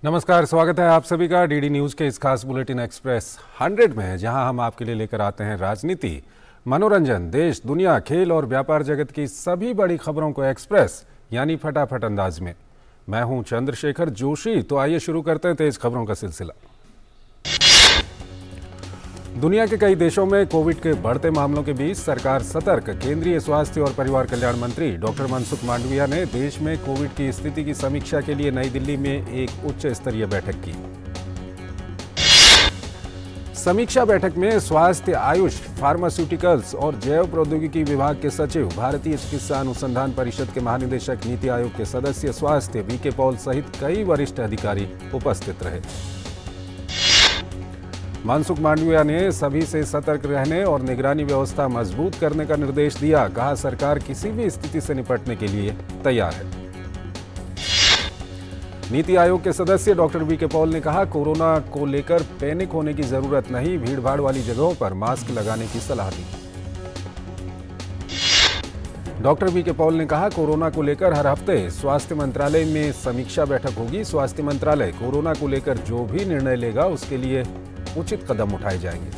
नमस्कार, स्वागत है आप सभी का डीडी न्यूज के इस खास बुलेटिन एक्सप्रेस 100 में, जहां हम आपके लिए लेकर आते हैं राजनीति, मनोरंजन, देश, दुनिया, खेल और व्यापार जगत की सभी बड़ी खबरों को एक्सप्रेस यानी फटाफट अंदाज में। मैं हूं चंद्रशेखर जोशी। तो आइए शुरू करते हैं तेज खबरों का सिलसिला। दुनिया के कई देशों में कोविड के बढ़ते मामलों के बीच सरकार सतर्क। केंद्रीय स्वास्थ्य और परिवार कल्याण मंत्री डॉक्टर मनसुख मांडविया ने देश में कोविड की स्थिति की समीक्षा के लिए नई दिल्ली में एक उच्च स्तरीय बैठक की। समीक्षा बैठक में स्वास्थ्य, आयुष, फार्मास्यूटिकल्स और जैव प्रौद्योगिकी विभाग के सचिव, भारतीय चिकित्सा अनुसंधान परिषद के महानिदेशक, नीति आयोग के सदस्य स्वास्थ्य वीके पॉल सहित कई वरिष्ठ अधिकारी उपस्थित रहे। मनसुख मांडविया ने सभी से सतर्क रहने और निगरानी व्यवस्था मजबूत करने का निर्देश दिया। कहा, सरकार किसी भी स्थिति से निपटने के लिए तैयार है। नीति आयोग के सदस्य डॉक्टर वीके पॉल ने कहा, कोरोना को लेकर पैनिक होने की जरूरत नहीं, भीड़भाड़ वाली जगहों पर मास्क लगाने की सलाह दी। डॉक्टर वीके पॉल ने कहा, कोरोना को लेकर हर हफ्ते स्वास्थ्य मंत्रालय में समीक्षा बैठक होगी। स्वास्थ्य मंत्रालय कोरोना को लेकर जो भी निर्णय लेगा उसके लिए उचित कदम उठाए जाएंगे।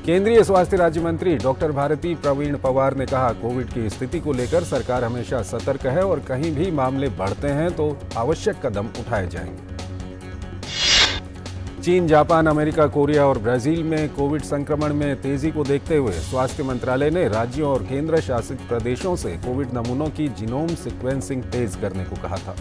केंद्रीय स्वास्थ्य राज्य मंत्री डॉक्टर भारती प्रवीण पवार ने कहा, कोविड की स्थिति को लेकर सरकार हमेशा सतर्क है और कहीं भी मामले बढ़ते हैं तो आवश्यक कदम उठाए जाएंगे। चीन, जापान, अमेरिका, कोरिया और ब्राजील में कोविड संक्रमण में तेजी को देखते हुए स्वास्थ्य मंत्रालय ने राज्यों और केंद्र शासित प्रदेशों से कोविड नमूनों की जीनोम सीक्वेंसिंग तेज करने को कहा था।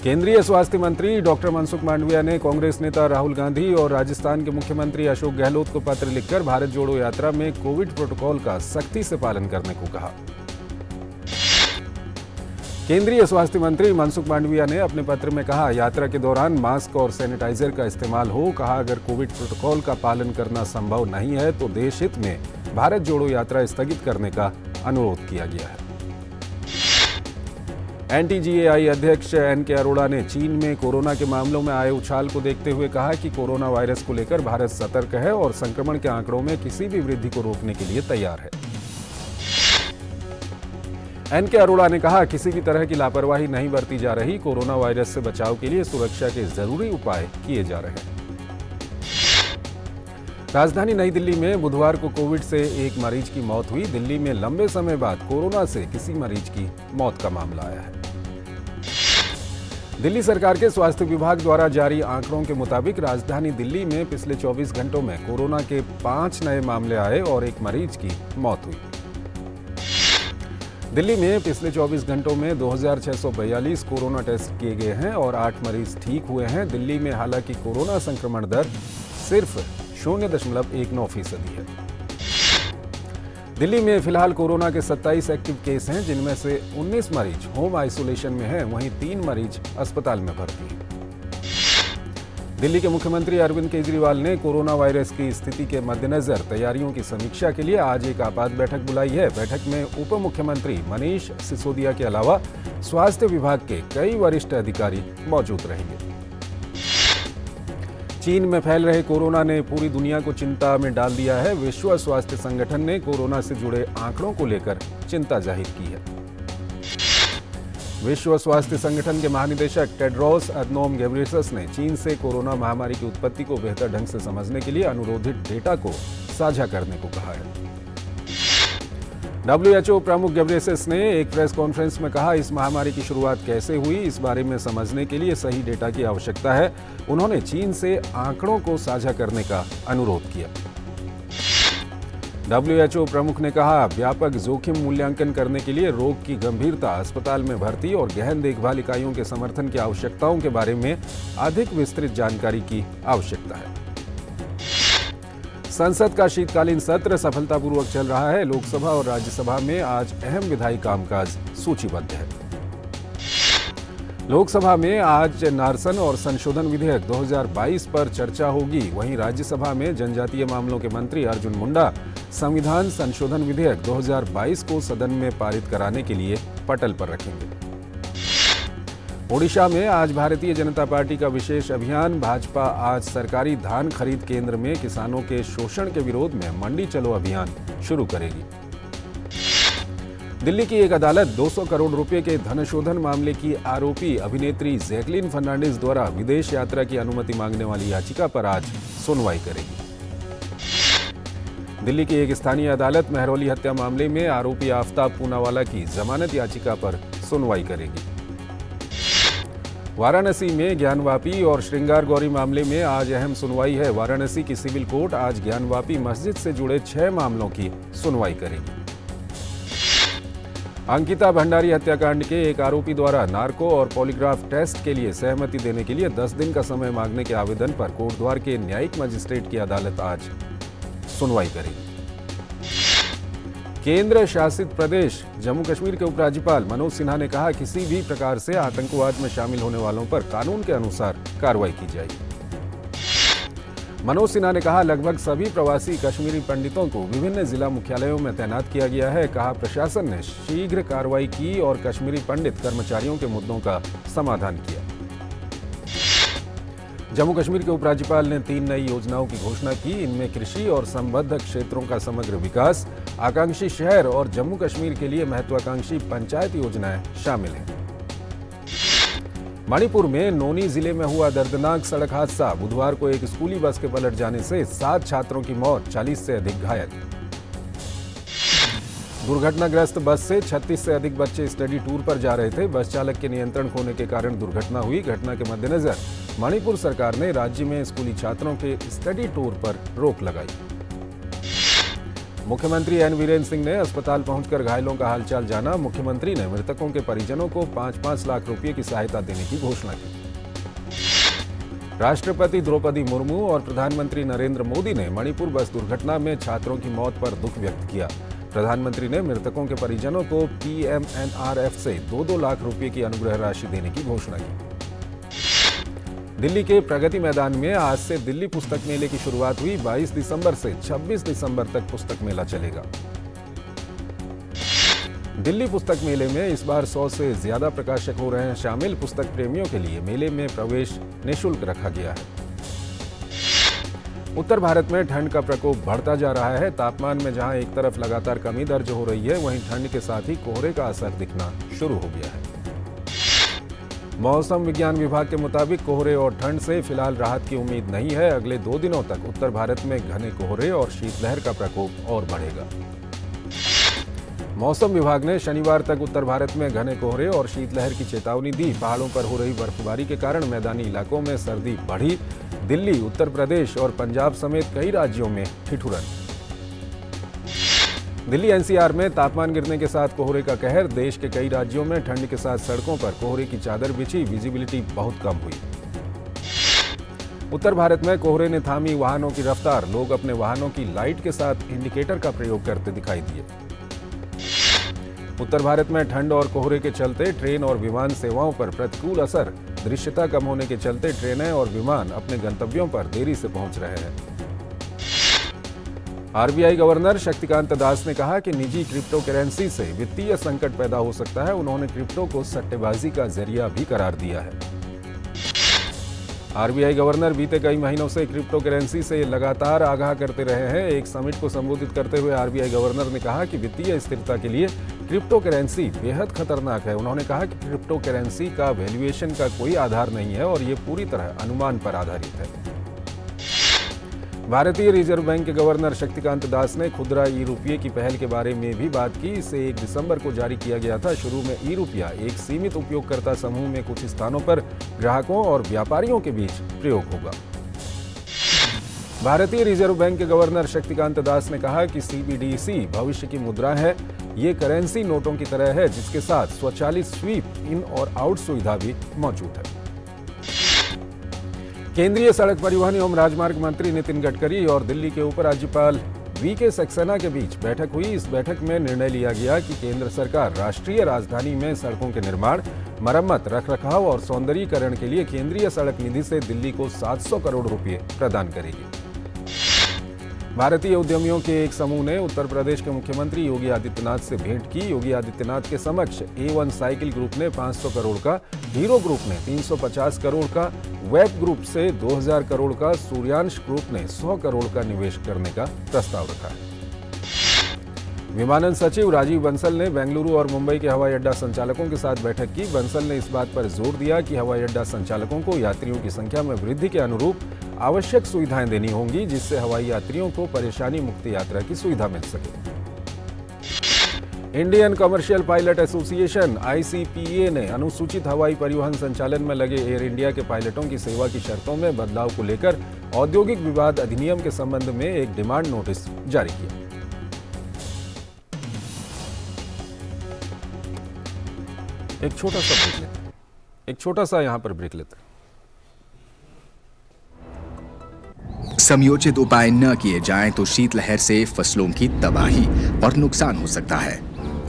केंद्रीय स्वास्थ्य मंत्री डॉक्टर मनसुख मांडविया ने कांग्रेस नेता राहुल गांधी और राजस्थान के मुख्यमंत्री अशोक गहलोत को पत्र लिखकर भारत जोड़ो यात्रा में कोविड प्रोटोकॉल का सख्ती से पालन करने को कहा। केंद्रीय स्वास्थ्य मंत्री मनसुख मांडविया ने अपने पत्र में कहा, यात्रा के दौरान मास्क और सैनिटाइजर का इस्तेमाल हो। कहा, अगर कोविड प्रोटोकॉल का पालन करना संभव नहीं है तो देश हित में भारत जोड़ो यात्रा स्थगित करने का अनुरोध किया गया है। एनटीजीएआई अध्यक्ष एनके अरोड़ा ने चीन में कोरोना के मामलों में आए उछाल को देखते हुए कहा कि कोरोना वायरस को लेकर भारत सतर्क है और संक्रमण के आंकड़ों में किसी भी वृद्धि को रोकने के लिए तैयार है। एनके अरोड़ा ने कहा, किसी भी तरह की लापरवाही नहीं बरती जा रही। कोरोना वायरस से बचाव के लिए सुरक्षा के जरूरी उपाय किए जा रहे हैं। राजधानी नई दिल्ली में बुधवार को कोविड से एक मरीज की मौत हुई। दिल्ली में लंबे समय बाद कोरोना से किसी मरीज की मौत का मामला आया है। दिल्ली सरकार के स्वास्थ्य विभाग द्वारा जारी आंकड़ों के मुताबिक राजधानी दिल्ली में पिछले 24 घंटों में कोरोना के 5 नए मामले आए और एक मरीज की मौत हुई। दिल्ली में पिछले 24 घंटों में 2642 कोरोना टेस्ट किए गए हैं और 8 मरीज ठीक हुए हैं। दिल्ली में हालांकि कोरोना संक्रमण दर सिर्फ 0.19% है। दिल्ली में फिलहाल कोरोना के 27 एक्टिव केस हैं, जिनमें से 19 मरीज होम आइसोलेशन में हैं, वहीं 3 मरीज अस्पताल में भर्ती हैं। दिल्ली के मुख्यमंत्री अरविंद केजरीवाल ने कोरोना वायरस की स्थिति के मद्देनजर तैयारियों की समीक्षा के लिए आज एक आपात बैठक बुलाई है। बैठक में उप मुख्यमंत्री मनीष सिसोदिया के अलावा स्वास्थ्य विभाग के कई वरिष्ठ अधिकारी मौजूद रहेंगे। चीन में फैल रहे कोरोना ने पूरी दुनिया को चिंता में डाल दिया है। विश्व स्वास्थ्य संगठन ने कोरोना से जुड़े आंकड़ों को लेकर चिंता जाहिर की है। विश्व स्वास्थ्य संगठन के महानिदेशक टेड्रोस अदनोम घेब्रेयेसस ने चीन से कोरोना महामारी की उत्पत्ति को बेहतर ढंग से समझने के लिए अनुरोधित डेटा को साझा करने को कहा है। WHO प्रमुख घेब्रेयेसस ने एक प्रेस कॉन्फ्रेंस में कहा, इस महामारी की शुरुआत कैसे हुई, इस बारे में समझने के लिए सही डेटा की आवश्यकता है। उन्होंने चीन से आंकड़ों को साझा करने का अनुरोध किया। WHO प्रमुख ने कहा, व्यापक जोखिम मूल्यांकन करने के लिए रोग की गंभीरता, अस्पताल में भर्ती और गहन देखभाल इकाइयों के समर्थन की आवश्यकताओं के बारे में अधिक विस्तृत जानकारी की आवश्यकता है। संसद का शीतकालीन सत्र सफलतापूर्वक चल रहा है। लोकसभा और राज्यसभा में आज अहम विधायी कामकाज सूचीबद्ध है। लोकसभा में आज नारसन और संशोधन विधेयक 2022 पर चर्चा होगी। वहीं राज्यसभा में जनजातीय मामलों के मंत्री अर्जुन मुंडा संविधान संशोधन विधेयक 2022 को सदन में पारित कराने के लिए पटल पर रखेंगे। ओडिशा में आज भारतीय जनता पार्टी का विशेष अभियान। भाजपा आज सरकारी धान खरीद केंद्र में किसानों के शोषण के विरोध में मंडी चलो अभियान शुरू करेगी। दिल्ली की एक अदालत 200 करोड़ रुपए के धनशोधन मामले की आरोपी अभिनेत्री जैकलीन फर्नांडिस द्वारा विदेश यात्रा की अनुमति मांगने वाली याचिका पर आज सुनवाई करेगी। दिल्ली की एक स्थानीय अदालत मेहरौली हत्या मामले में आरोपी आफ्ताब पूनावाला की जमानत याचिका पर सुनवाई करेगी। वाराणसी में ज्ञानवापी और श्रृंगार गौरी मामले में आज अहम सुनवाई है। वाराणसी की सिविल कोर्ट आज ज्ञानवापी मस्जिद से जुड़े 6 मामलों की सुनवाई करेगी। अंकिता भंडारी हत्याकांड के एक आरोपी द्वारा नार्को और पॉलीग्राफ टेस्ट के लिए सहमति देने के लिए 10 दिन का समय मांगने के आवेदन पर कोटद्वार के न्यायिक मजिस्ट्रेट की अदालत आज सुनवाई करेगी। केंद्र शासित प्रदेश जम्मू कश्मीर के उपराज्यपाल मनोज सिन्हा ने कहा, किसी भी प्रकार से आतंकवाद में शामिल होने वालों पर कानून के अनुसार कार्रवाई की जाएगी। मनोज सिन्हा ने कहा, लगभग सभी प्रवासी कश्मीरी पंडितों को विभिन्न जिला मुख्यालयों में तैनात किया गया है। कहा, प्रशासन ने शीघ्र कार्रवाई की और कश्मीरी पंडित कर्मचारियों के मुद्दों का समाधान किया। जम्मू कश्मीर के उपराज्यपाल ने 3 नई योजनाओं की घोषणा की। इनमें कृषि और संबद्ध क्षेत्रों का समग्र विकास, आकांक्षी शहर और जम्मू कश्मीर के लिए महत्वाकांक्षी पंचायत योजनाएं शामिल हैं। मणिपुर में नोनी जिले में हुआ दर्दनाक सड़क हादसा। बुधवार को एक स्कूली बस के पलट जाने से 7 छात्रों की मौत, 40 से अधिक घायल। दुर्घटनाग्रस्त बस से 36 से अधिक बच्चे स्टडी टूर पर जा रहे थे। बस चालक के नियंत्रण खोने के कारण दुर्घटना हुई। घटना के मद्देनजर मणिपुर सरकार ने राज्य में स्कूली छात्रों के स्टडी टूर पर रोक लगाई। मुख्यमंत्री एन वीरेंद्र सिंह ने अस्पताल पहुंचकर घायलों का हालचाल जाना। मुख्यमंत्री ने मृतकों के परिजनों को 5-5 लाख रुपए की सहायता देने की घोषणा की। राष्ट्रपति द्रौपदी मुर्मू और प्रधानमंत्री नरेंद्र मोदी ने मणिपुर बस दुर्घटना में छात्रों की मौत पर दुख व्यक्त किया। प्रधानमंत्री ने मृतकों के परिजनों को PMNRF से 2-2 लाख रुपए की अनुग्रह राशि देने की घोषणा की। दिल्ली के प्रगति मैदान में आज से दिल्ली पुस्तक मेले की शुरुआत हुई। 22 दिसंबर से 26 दिसंबर तक पुस्तक मेला चलेगा। दिल्ली पुस्तक मेले में इस बार 100 से ज्यादा प्रकाशक हो रहे हैं शामिल। पुस्तक प्रेमियों के लिए मेले में प्रवेश निःशुल्क रखा गया है। उत्तर भारत में ठंड का प्रकोप बढ़ता जा रहा है। तापमान में जहां एक तरफ लगातार कमी दर्ज हो रही है, वहीं ठंड के साथ ही कोहरे का असर दिखना शुरू हो गया है। मौसम विज्ञान विभाग के मुताबिक कोहरे और ठंड से फिलहाल राहत की उम्मीद नहीं है। अगले 2 दिनों तक उत्तर भारत में घने कोहरे और शीतलहर का प्रकोप और बढ़ेगा। मौसम विभाग ने शनिवार तक उत्तर भारत में घने कोहरे और शीतलहर की चेतावनी दी। पहाड़ों पर हो रही बर्फबारी के कारण मैदानी इलाकों में सर्दी बढ़ी। दिल्ली, उत्तर प्रदेश और पंजाब समेत कई राज्यों में ठिठुरन। दिल्ली NCR में तापमान गिरने के साथ कोहरे का कहर। देश के कई राज्यों में ठंड के साथ सड़कों पर कोहरे की चादर बिछी। विजिबिलिटी बहुत कम हुई। उत्तर भारत में कोहरे ने थामी वाहनों की रफ्तार। लोग अपने वाहनों की लाइट के साथ इंडिकेटर का प्रयोग करते दिखाई दिए। उत्तर भारत में ठंड और कोहरे के चलते ट्रेन और विमान सेवाओं पर प्रतिकूल असर। दृश्यता कम होने के चलते ट्रेनें और विमान अपने गंतव्यों पर देरी से पहुंच रहे हैं। RBI गवर्नर शक्तिकांत दास ने कहा कि निजी क्रिप्टो करेंसी से वित्तीय संकट पैदा हो सकता है। उन्होंने क्रिप्टो को सट्टेबाजी का जरिया भी करार दिया है। RBI गवर्नर बीते कई महीनों से क्रिप्टो करेंसी से लगातार आगाह करते रहे हैं। एक समिट को संबोधित करते हुए RBI गवर्नर ने कहा कि वित्तीय स्थिरता के लिए क्रिप्टो करेंसी बेहद खतरनाक है। उन्होंने कहा कि क्रिप्टो करेंसी का वैल्यूएशन का कोई आधार नहीं है और ये पूरी तरह अनुमान पर आधारित है। भारतीय रिजर्व बैंक के गवर्नर शक्तिकांत दास ने खुदरा ई-रुपये की पहल के बारे में भी बात की। इसे 1 दिसंबर को जारी किया गया था। शुरू में ई-रुपया एक सीमित उपयोगकर्ता समूह में कुछ स्थानों पर ग्राहकों और व्यापारियों के बीच प्रयोग होगा। भारतीय रिजर्व बैंक के गवर्नर शक्तिकांत दास ने कहा कि CBDC भविष्य की मुद्रा है। ये करेंसी नोटों की तरह है, जिसके साथ स्वचालित स्वीप इन और आउट सुविधा भी मौजूद है। केंद्रीय सड़क परिवहन एवं राजमार्ग मंत्री नितिन गडकरी और दिल्ली के उपराज्यपाल VK सक्सेना के बीच बैठक हुई। इस बैठक में निर्णय लिया गया कि केंद्र सरकार राष्ट्रीय राजधानी में सड़कों के निर्माण, मरम्मत, रखरखाव और सौंदर्यीकरण के लिए केंद्रीय सड़क निधि से दिल्ली को 700 करोड़ रुपए प्रदान करेगी। भारतीय उद्यमियों के एक समूह ने उत्तर प्रदेश के मुख्यमंत्री योगी आदित्यनाथ से भेंट की। योगी आदित्यनाथ के समक्ष A1 साइकिल ग्रुप ने 500 करोड़ का, हीरो ग्रुप ने 350 करोड़ का, वेब ग्रुप से 2000 करोड़ का, सूर्यांश ग्रुप ने 100 करोड़ का निवेश करने का प्रस्ताव रखा है। विमानन सचिव राजीव बंसल ने बेंगलुरु और मुंबई के हवाई अड्डा संचालकों के साथ बैठक की। बंसल ने इस बात पर जोर दिया कि हवाई अड्डा संचालकों को यात्रियों की संख्या में वृद्धि के अनुरूप आवश्यक सुविधाएं देनी होंगी, जिससे हवाई यात्रियों को परेशानी मुक्त यात्रा की सुविधा मिल सके। Indian commercial pilot association (ICPA) ने अनुसूचित हवाई परिवहन संचालन में लगे एयर इंडिया के पायलटों की सेवा की शर्तों में बदलाव को लेकर औद्योगिक विवाद अधिनियम के संबंध में एक डिमांड नोटिस जारी किया। एक छोटा सा यहां पर ब्रेक लेते हैं। समयोचित उपाय न किए जाएं तो शीतलहर से फसलों की तबाही और नुकसान हो सकता है।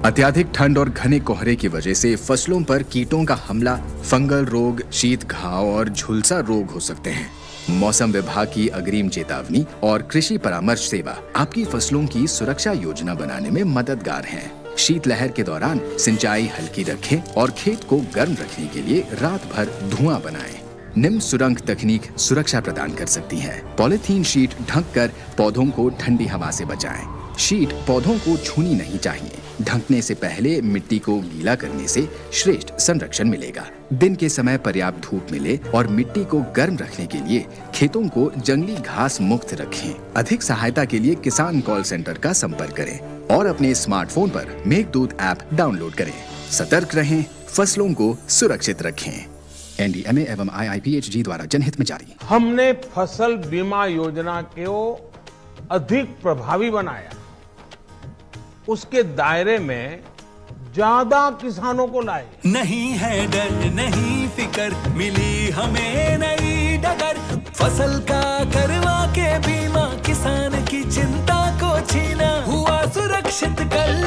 अत्यधिक ठंड और घने कोहरे की वजह से फसलों पर कीटों का हमला, फंगल रोग, शीत घाव और झुलसा रोग हो सकते हैं। मौसम विभाग की अग्रिम चेतावनी और कृषि परामर्श सेवा आपकी फसलों की सुरक्षा योजना बनाने में मददगार हैं। शीतलहर के दौरान सिंचाई हल्की रखें और खेत को गर्म रखने के लिए रात भर धुआं बनाएं। निम्न सुरंग तकनीक सुरक्षा प्रदान कर सकती है। पॉलीथीन शीट ढककर पौधों को ठंडी हवा से बचाएं। शीट पौधों को छूनी नहीं चाहिए। ढकने से पहले मिट्टी को गीला करने से श्रेष्ठ संरक्षण मिलेगा। दिन के समय पर्याप्त धूप मिले और मिट्टी को गर्म रखने के लिए खेतों को जंगली घास मुक्त रखें। अधिक सहायता के लिए किसान कॉल सेंटर का संपर्क करें और अपने स्मार्टफोन पर मेघदूत ऐप डाउनलोड करें। सतर्क रहें, फसलों को सुरक्षित रखें। NDMA एवं IIPHG द्वारा जनहित में जारी। हमने फसल बीमा योजना को अधिक प्रभावी बनाया, उसके दायरे में ज्यादा किसानों को लाए। नहीं है डर, नहीं फिकर, मिली हमें नई डगर। फसल का करवा के बीमा, किसान की चिंता को छीना। हुआ सुरक्षित कल,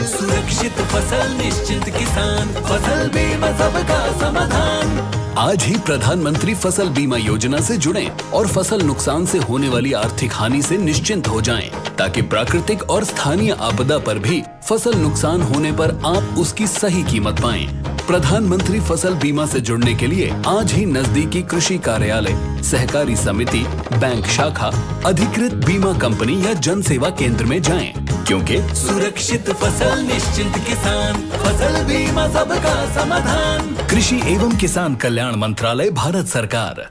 सुरक्षित फसल निश्चित किसान। फसल बीमा सबका समाधान। आज ही प्रधानमंत्री फसल बीमा योजना से जुड़ें और फसल नुकसान से होने वाली आर्थिक हानि से निश्चिंत हो जाएं, ताकि प्राकृतिक और स्थानीय आपदा पर भी फसल नुकसान होने पर आप उसकी सही कीमत पाएं। प्रधानमंत्री फसल बीमा से जुड़ने के लिए आज ही नजदीकी कृषि कार्यालय, सहकारी समिति, बैंक शाखा, अधिकृत बीमा कंपनी या जन सेवा केंद्र में जाएं, क्योंकि सुरक्षित फसल निश्चिंत किसान। फसल बीमा सबका समाधान। कृषि एवं किसान कल्याण मंत्रालय, भारत सरकार।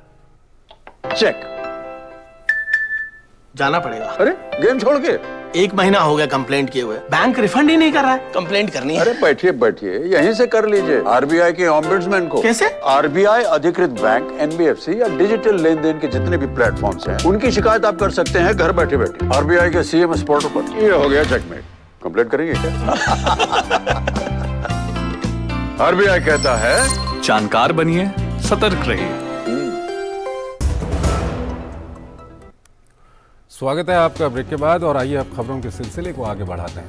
चेक। जाना पड़ेगा। अरे गेम छोड़ के 1 महीना हो गया कंप्लेंट किए हुए, बैंक रिफंड ही नहीं कर रहा है। कंप्लेंट करनी है। अरे बैठिए बैठिए, यहीं से कर लीजिए RBI के ऑम्बुड्समैन को। कैसे? RBI अधिकृत बैंक, NBFC या डिजिटल लेन देन के जितने भी प्लेटफॉर्म्स हैं, उनकी शिकायत आप कर सकते हैं घर बैठे बैठे। RBI के CMS पोर्टल पर। ये हो गया चेकमेट। कंप्लेंट करेंगे क्या? RBI कहता है, जानकार बनिए, सतर्क रहिए। स्वागत है आपका ब्रेक के बाद और आइए अब खबरों के सिलसिले को आगे बढ़ाते हैं।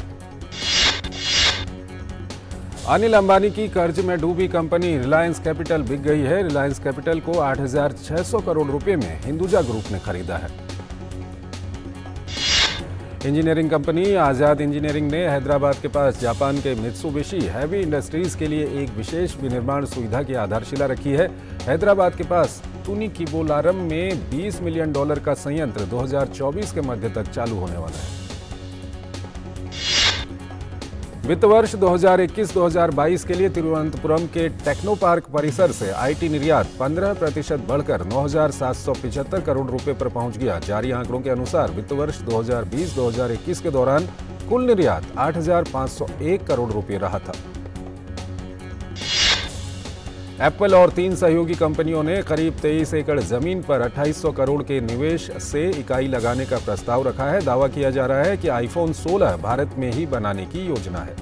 अनिल अंबानी की कर्ज में डूबी कंपनी रिलायंस कैपिटल बिक गई है। रिलायंस कैपिटल को 8,600 करोड़ रुपए में हिंदुजा ग्रुप ने खरीदा है। इंजीनियरिंग कंपनी आजाद इंजीनियरिंग ने हैदराबाद के पास जापान के मित्सुबिशी हैवी इंडस्ट्रीज के लिए एक विशेष विनिर्माण सुविधा की आधारशिला रखी है। हैदराबाद के पास तुनिकिबोलारम में $20 मिलियन का संयंत्र 2024 के मध्य तक चालू होने वाला है। वित्त वर्ष 2021-2022 के लिए तिरुवनंतपुरम के टेक्नो पार्क परिसर से IT निर्यात 15% बढ़कर 9,775 करोड़ रुपए पर पहुंच गया। जारी आंकड़ों के अनुसार वित्त वर्ष 2020-2021 के दौरान कुल निर्यात 8,501 करोड़ रुपए रहा था। एप्पल और 3 सहयोगी कंपनियों ने करीब 23 एकड़ जमीन पर 2800 करोड़ के निवेश से इकाई लगाने का प्रस्ताव रखा है। दावा किया जा रहा है कि iPhone 16 भारत में ही बनाने की योजना है।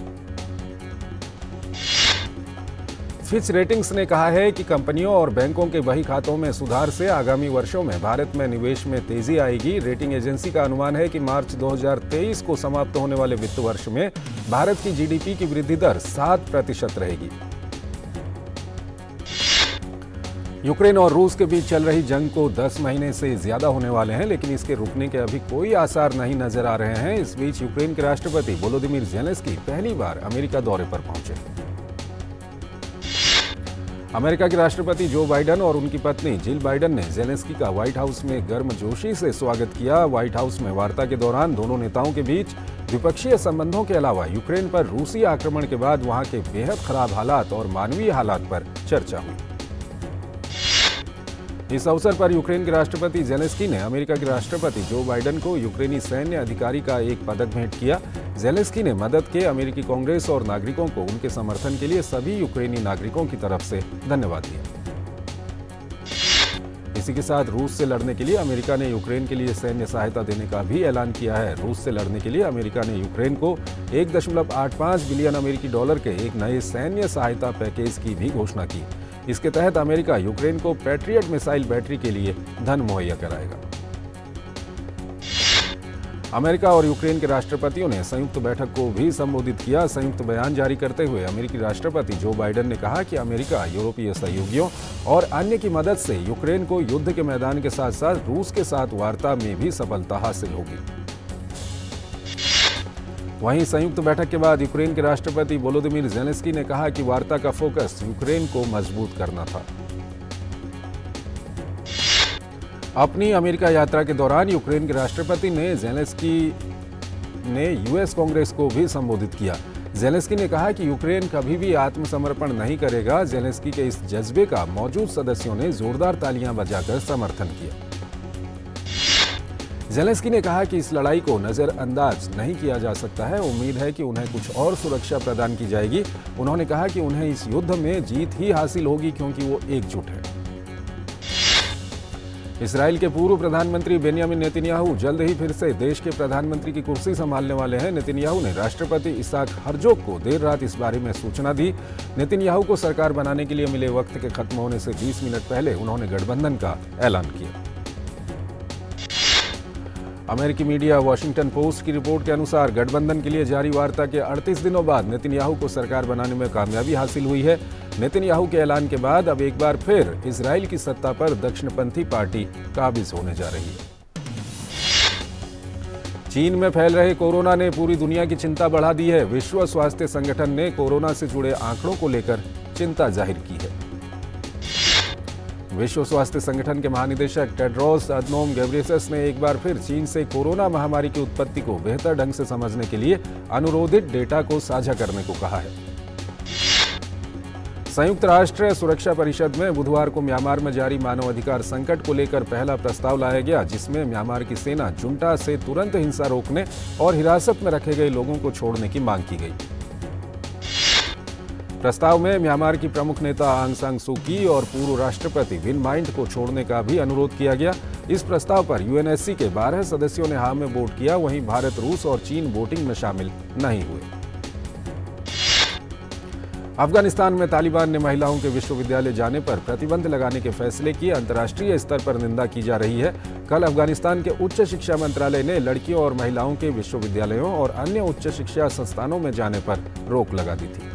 फिच रेटिंग्स ने कहा है कि कंपनियों और बैंकों के बही खातों में सुधार से आगामी वर्षों में भारत में निवेश में तेजी आएगी। रेटिंग एजेंसी का अनुमान है कि मार्च 2023 को समाप्त होने वाले वित्त वर्ष में भारत की GDP की वृद्धि दर 7% रहेगी। यूक्रेन और रूस के बीच चल रही जंग को 10 महीने से ज्यादा होने वाले हैं, लेकिन इसके रुकने के अभी कोई आसार नहीं नजर आ रहे हैं। इस बीच यूक्रेन के राष्ट्रपति वोलोदिमीर ज़ेलेंस्की पहली बार अमेरिका दौरे पर पहुंचे। अमेरिका के राष्ट्रपति जो बाइडेन और उनकी पत्नी जिल बाइडेन ने जेलेंस्की का व्हाइट हाउस में गर्मजोशी से स्वागत किया। व्हाइट हाउस में वार्ता के दौरान दोनों नेताओं के बीच द्विपक्षीय संबंधों के अलावा यूक्रेन पर रूसी आक्रमण के बाद वहां के बेहद खराब हालात और मानवीय हालात पर चर्चा हुई। इस अवसर पर यूक्रेन के राष्ट्रपति जेलेंस्की ने अमेरिका के राष्ट्रपति जो बाइडेन को यूक्रेनी सैन्य अधिकारी का एक पदक भेंट किया। जेलेंस्की ने मदद के अमेरिकी कांग्रेस और नागरिकों को उनके समर्थन के लिए सभी यूक्रेनी नागरिकों की तरफ से धन्यवाद दिया। इसी के साथ रूस से लड़ने के लिए अमेरिका ने यूक्रेन के लिए सैन्य सहायता देने का भी ऐलान किया है। रूस से लड़ने के लिए अमेरिका ने यूक्रेन को 1.85 बिलियन अमेरिकी डॉलर के एक नए सैन्य सहायता पैकेज की भी घोषणा की। इसके तहत अमेरिका यूक्रेन को पैट्रियट मिसाइल बैटरी के लिए धन मुहैया कराएगा। अमेरिका और यूक्रेन के राष्ट्रपतियों ने संयुक्त बैठक को भी संबोधित किया। संयुक्त बयान जारी करते हुए अमेरिकी राष्ट्रपति जो बाइडेन ने कहा कि अमेरिका यूरोपीय सहयोगियों और अन्य की मदद से यूक्रेन को युद्ध के मैदान के साथ साथ रूस के साथ वार्ता में भी सफलता हासिल होगी। वहीं संयुक्त बैठक के बाद यूक्रेन के राष्ट्रपति वोलोदिमीर जेलेंस्की ने कहा कि वार्ता का फोकस यूक्रेन को मजबूत करना था। अपनी अमेरिका यात्रा के दौरान यूक्रेन के राष्ट्रपति ने जेलेंस्की ने यूएस कांग्रेस को भी संबोधित किया। जेलेंस्की ने कहा कि यूक्रेन कभी भी आत्मसमर्पण नहीं करेगा। जेलेंस्की के इस जज्बे का मौजूद सदस्यों ने जोरदार तालियां बजाकर समर्थन किया। जेलेंस्की ने कहा कि इस लड़ाई को नजरअंदाज नहीं किया जा सकता है। उम्मीद है कि उन्हें कुछ और सुरक्षा प्रदान की जाएगी। उन्होंने कहा कि उन्हें इस युद्ध में जीत ही हासिल होगी क्योंकि वो एकजुट है। इस्राएल के पूर्व प्रधानमंत्री बेंयामिन नेतन्याहू जल्द ही फिर से देश के प्रधानमंत्री की कुर्सी संभालने वाले हैं। नेतन्याहू ने राष्ट्रपति इसाक हर्जोग को देर रात इस बारे में सूचना दी। नेतन्याहू को सरकार बनाने के लिए मिले वक्त के खत्म होने से 20 मिनट पहले उन्होंने गठबंधन का ऐलान किया। अमेरिकी मीडिया वॉशिंगटन पोस्ट की रिपोर्ट के अनुसार गठबंधन के लिए जारी वार्ता के 38 दिनों बाद नेतन्याहू को सरकार बनाने में कामयाबी हासिल हुई है। नेतन्याहू के ऐलान के बाद अब एक बार फिर इजराइल की सत्ता पर दक्षिणपंथी पार्टी काबिज होने जा रही है। चीन में फैल रहे कोरोना ने पूरी दुनिया की चिंता बढ़ा दी है। विश्व स्वास्थ्य संगठन ने कोरोना से जुड़े आंकड़ों को लेकर चिंता जाहिर की है। विश्व स्वास्थ्य संगठन के महानिदेशक टेड्रोस अदनोम गेब्रेयेसस ने एक बार फिर चीन से कोरोना महामारी की उत्पत्ति को बेहतर ढंग से समझने के लिए अनुरोधित डेटा को साझा करने को कहा है। संयुक्त राष्ट्र सुरक्षा परिषद में बुधवार को म्यांमार में जारी मानवाधिकार संकट को लेकर पहला प्रस्ताव लाया गया, जिसमें म्यांमार की सेना जुंटा से तुरंत हिंसा रोकने और हिरासत में रखे गए लोगों को छोड़ने की मांग की गई। प्रस्ताव में म्यांमार की प्रमुख नेता आंग सान सू की और पूर्व राष्ट्रपति विन माइंट को छोड़ने का भी अनुरोध किया गया। इस प्रस्ताव पर यूएनएससी के 12 सदस्यों ने हाँ में वोट किया। वहीं भारत, रूस और चीन वोटिंग में शामिल नहीं हुए। अफगानिस्तान में तालिबान ने महिलाओं के विश्वविद्यालय जाने पर प्रतिबंध लगाने के फैसले की अंतर्राष्ट्रीय स्तर पर निंदा की जा रही है। कल अफगानिस्तान के उच्च शिक्षा मंत्रालय ने लड़कियों और महिलाओं के विश्वविद्यालयों और अन्य उच्च शिक्षा संस्थानों में जाने पर रोक लगा दी थी।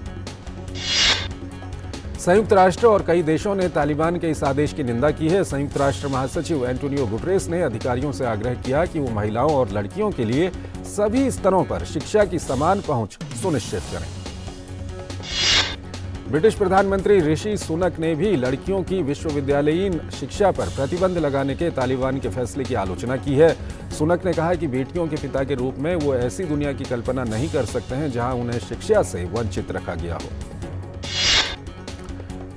संयुक्त राष्ट्र और कई देशों ने तालिबान के इस आदेश की निंदा की है। संयुक्त राष्ट्र महासचिव एंटोनियो गुटेरेस ने अधिकारियों से आग्रह किया कि वो महिलाओं और लड़कियों के लिए सभी स्तरों पर शिक्षा की समान पहुंच सुनिश्चित करें। ब्रिटिश प्रधानमंत्री ऋषि सुनक ने भी लड़कियों की विश्वविद्यालयीन शिक्षा पर प्रतिबंध लगाने के तालिबान के फैसले की आलोचना की है। सुनक ने कहा कि बेटियों के पिता के रूप में वो ऐसी दुनिया की कल्पना नहीं कर सकते हैं जहां उन्हें शिक्षा से वंचित रखा गया हो।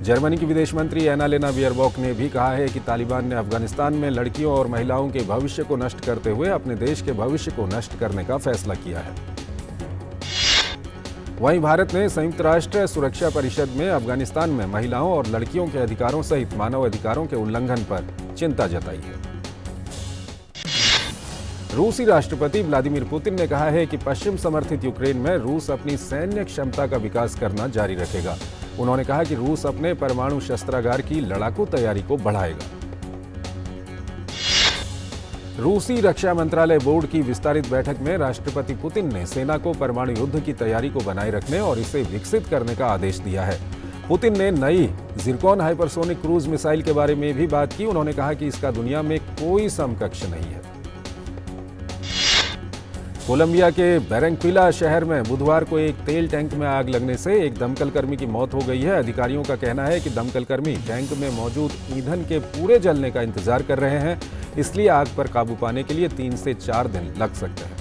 जर्मनी की विदेश मंत्री एनालेना बियरबॉक ने भी कहा है कि तालिबान ने अफगानिस्तान में लड़कियों और महिलाओं के भविष्य को नष्ट करते हुए अपने देश के भविष्य को नष्ट करने का फैसला किया है। वहीं भारत ने संयुक्त राष्ट्र सुरक्षा परिषद में अफगानिस्तान में महिलाओं और लड़कियों के अधिकारों सहित मानव अधिकारों के उल्लंघन पर चिंता जताई है। रूसी राष्ट्रपति व्लादिमीर पुतिन ने कहा है कि पश्चिम समर्थित यूक्रेन में रूस अपनी सैन्य क्षमता का विकास करना जारी रखेगा। उन्होंने कहा कि रूस अपने परमाणु शस्त्रागार की लड़ाकू तैयारी को बढ़ाएगा। रूसी रक्षा मंत्रालय बोर्ड की विस्तारित बैठक में राष्ट्रपति पुतिन ने सेना को परमाणु युद्ध की तैयारी को बनाए रखने और इसे विकसित करने का आदेश दिया है। पुतिन ने नई जिरकॉन हाइपरसोनिक क्रूज मिसाइल के बारे में भी बात की। उन्होंने कहा कि इसका दुनिया में कोई समकक्ष नहीं है। कोलंबिया के बैरंक्विला शहर में बुधवार को एक तेल टैंक में आग लगने से एक दमकल कर्मी की मौत हो गई है। अधिकारियों का कहना है कि दमकल कर्मी टैंक में मौजूद ईंधन के पूरे जलने का इंतजार कर रहे हैं, इसलिए आग पर काबू पाने के लिए 3 से 4 दिन लग सकते हैं।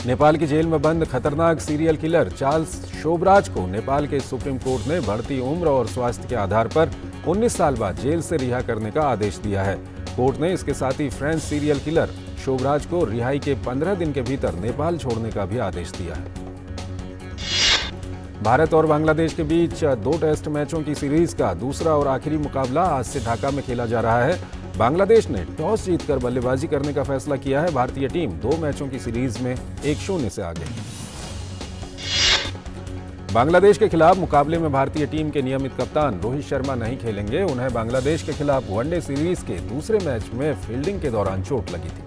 नेपाल की जेल में बंद खतरनाक सीरियल किलर चार्ल्स शोबराज को नेपाल के सुप्रीम कोर्ट ने बढ़ती उम्र और स्वास्थ्य के आधार पर 19 साल बाद जेल से रिहा करने का आदेश दिया है। कोर्ट ने इसके साथ ही फ्रेंच सीरियल किलर शोबराज को रिहाई के 15 दिन के भीतर नेपाल छोड़ने का भी आदेश दिया है। भारत और बांग्लादेश के बीच 2 टेस्ट मैचों की सीरीज का दूसरा और आखिरी मुकाबला आज से ढाका में खेला जा रहा है। बांग्लादेश ने टॉस जीतकर बल्लेबाजी करने का फैसला किया है। भारतीय टीम 2 मैचों की सीरीज में 1-0 से आगे है। बांग्लादेश के खिलाफ मुकाबले में भारतीय टीम के नियमित कप्तान रोहित शर्मा नहीं खेलेंगे। उन्हें बांग्लादेश के खिलाफ वनडे सीरीज के दूसरे मैच में फील्डिंग के दौरान चोट लगी थी।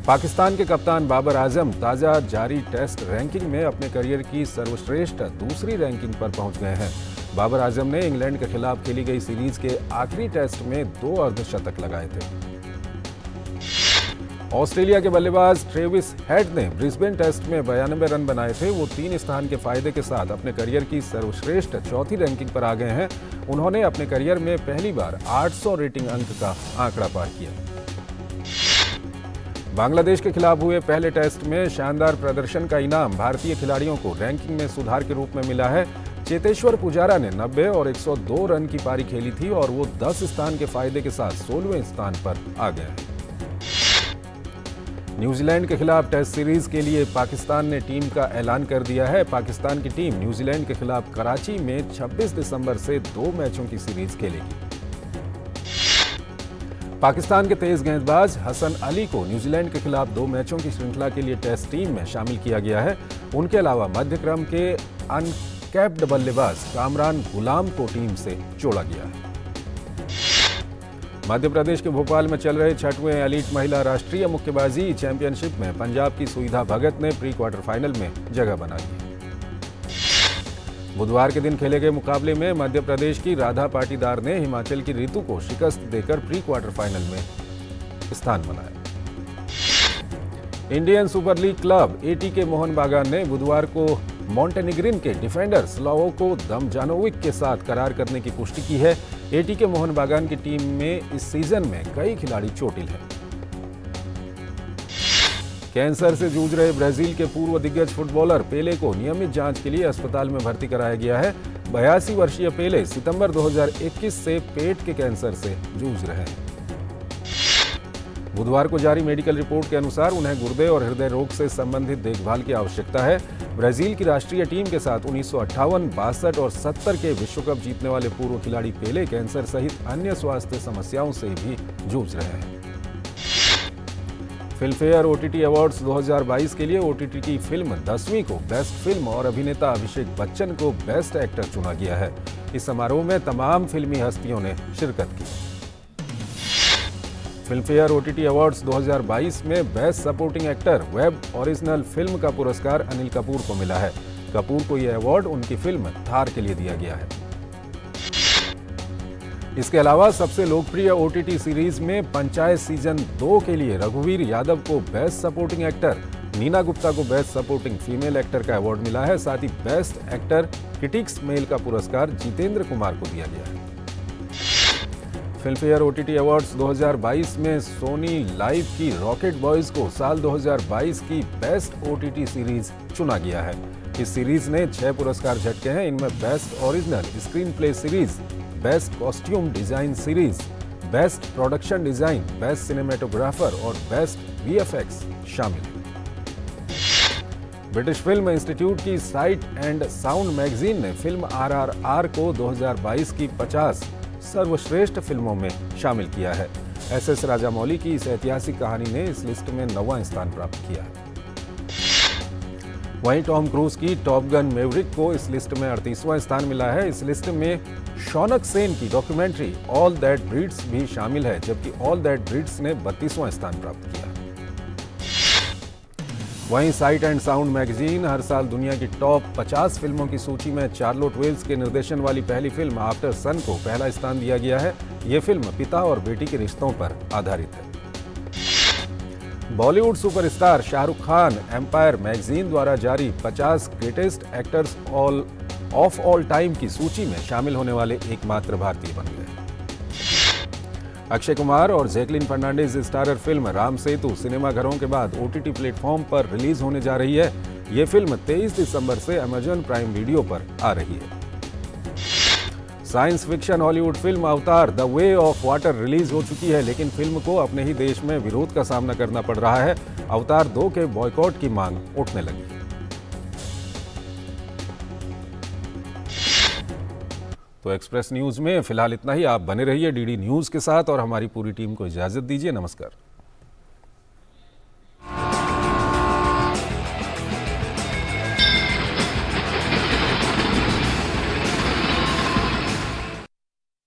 पाकिस्तान के कप्तान बाबर आजम ताजा जारी टेस्ट रैंकिंग में अपने करियर की सर्वश्रेष्ठ दूसरी रैंकिंग पर पहुंच गए हैं। बाबर आजम ने इंग्लैंड के खिलाफ खेली गई सीरीज के आखिरी टेस्ट में 2 अर्धशतक लगाए थे। ऑस्ट्रेलिया के बल्लेबाज ट्रेविस हेड ने ब्रिस्बेन टेस्ट में 92 रन बनाए थे। वो 3 स्थान के फायदे के साथ अपने करियर की सर्वश्रेष्ठ चौथी रैंकिंग पर आ गए हैं। उन्होंने अपने करियर में पहली बार 800 रेटिंग अंक का आंकड़ा पार किया। बांग्लादेश के खिलाफ हुए पहले टेस्ट में शानदार प्रदर्शन का इनाम भारतीय खिलाड़ियों को रैंकिंग में सुधार के रूप में मिला है। चेतेश्वर पुजारा ने 90 और 102 रन की पारी खेली थी और वो 10 स्थान के फायदे के साथ 16वें स्थान पर आ गए हैं। न्यूजीलैंड के खिलाफ टेस्ट सीरीज के लिए पाकिस्तान ने टीम का ऐलान कर दिया है। पाकिस्तान की टीम न्यूजीलैंड के खिलाफ कराची में 26 दिसंबर से 2 मैचों की सीरीज खेलेगी। पाकिस्तान के तेज गेंदबाज हसन अली को न्यूजीलैंड के खिलाफ 2 मैचों की श्रृंखला के लिए टेस्ट टीम में शामिल किया गया है। उनके अलावा मध्यक्रम के अनकैप्ड बल्लेबाज कामरान गुलाम को टीम से जोड़ा गया है। मध्य प्रदेश के भोपाल में चल रहे 6वें एलीट महिला राष्ट्रीय मुक्केबाजी चैंपियनशिप में पंजाब की सुविधा भगत ने प्री क्वार्टर फाइनल में जगह बना ली। बुधवार के दिन खेले गए मुकाबले में मध्य प्रदेश की राधा पाटीदार ने हिमाचल की रितु को शिकस्त देकर प्री क्वार्टर फाइनल में स्थान बनाया। Indian super league club ATK Mohan बागान ने बुधवार को मॉन्टेनिग्रिन के डिफेंडर स्लावोको दमजानोविक के साथ करार करने की पुष्टि की है। एटीके मोहन बागान की टीम में इस सीजन में कई खिलाड़ी चोटिल हैं। कैंसर से जूझ रहे ब्राजील के पूर्व दिग्गज फुटबॉलर पेले को नियमित जांच के लिए अस्पताल में भर्ती कराया गया है। 82 वर्षीय पेले सितंबर 2021 से पेट के कैंसर से जूझ रहे हैं। बुधवार को जारी मेडिकल रिपोर्ट के अनुसार उन्हें गुर्दे और हृदय रोग से संबंधित देखभाल की आवश्यकता है। ब्राजील की राष्ट्रीय टीम के साथ 1958, 62 और 70 के विश्व कप जीतने वाले पूर्व खिलाड़ी पेले कैंसर सहित अन्य स्वास्थ्य समस्याओं से भी जूझ रहे हैं। फिल्मफेयर ओटीटी अवार्ड्स 2022 के लिए ओटीटी की फिल्म 10वीं को बेस्ट फिल्म और अभिनेता अभिषेक बच्चन को बेस्ट एक्टर चुना गया है। इस समारोह में तमाम फिल्मी हस्तियों ने शिरकत की। फिल्मफेयर ओटीटी अवार्ड्स 2022 में best supporting actor web original film का पुरस्कार अनिल कपूर को मिला है। कपूर को यह अवार्ड उनकी फिल्म थार के लिए दिया गया है। इसके अलावा सबसे लोकप्रिय ओटीटी सीरीज में पंचायत सीजन 2 के लिए रघुवीर यादव को best supporting actor, Neena Gupta को बेस्ट सपोर्टिंग फीमेल एक्टर का अवार्ड मिला है। साथ ही बेस्ट एक्टर क्रिटिक्स मेल का पुरस्कार जितेंद्र कुमार को दिया गया है। फिल्मफेयर ओटीटी अवार्ड्स 2022 में सोनी लाइव की रॉकेट बॉयज को साल 2022 की बेस्ट ओटीटी सीरीज चुना गया है। इस सीरीज ने 6 पुरस्कार झटके हैं। इनमें best original screen play series, best costume design series, best production design, best cinematographer और बेस्ट वीएफएक्स शामिल है। ब्रिटिश फिल्म इंस्टीट्यूट की साइट एंड साउंड मैगजीन ने फिल्म RRR को 2022 की 50 सर्वश्रेष्ठ फिल्मों में शामिल किया है। SS राजामौली की इस ऐतिहासिक कहानी ने इस लिस्ट में 9वां स्थान प्राप्त किया है। वहीं टॉम क्रूज की टॉप गन मैवरिक को इस लिस्ट में 38वां स्थान मिला है। इस लिस्ट में शौनक सेन की डॉक्यूमेंट्री ऑल दैट ब्रीड्स भी शामिल है, जबकि ऑल दैट ब्रीड्स ने 32वां स्थान प्राप्त किया। वहीं साइट एंड साउंड मैगजीन हर साल दुनिया की टॉप 50 फिल्मों की सूची में चार्लोट वेल्स के निर्देशन वाली पहली फिल्म आफ्टर सन को पहला स्थान दिया गया है। ये फिल्म पिता और बेटी के रिश्तों पर आधारित है। Bollywood superstar Shahrukh Khan Empire magazine द्वारा जारी 50 greatest actors of all time की सूची में शामिल होने वाले एकमात्र भारतीय बन गए। अक्षय कुमार और Jacqueline Fernandez starrer film Ram Setu सिनेमाघरों के बाद OTT प्लेटफॉर्म पर रिलीज होने जा रही है। ये फिल्म 23 दिसंबर से अमेजन प्राइम वीडियो पर आ रही है। साइंस फिक्शन हॉलीवुड फिल्म अवतार the way of water release हो चुकी है, लेकिन फिल्म को अपने ही देश में विरोध का सामना करना पड़ रहा है। अवतार 2 के बॉयकॉट की मांग उठने लगी। तो एक्सप्रेस न्यूज में फिलहाल इतना ही। आप बने रहिए DD न्यूज के साथ और हमारी पूरी टीम को इजाजत दीजिए। नमस्कार।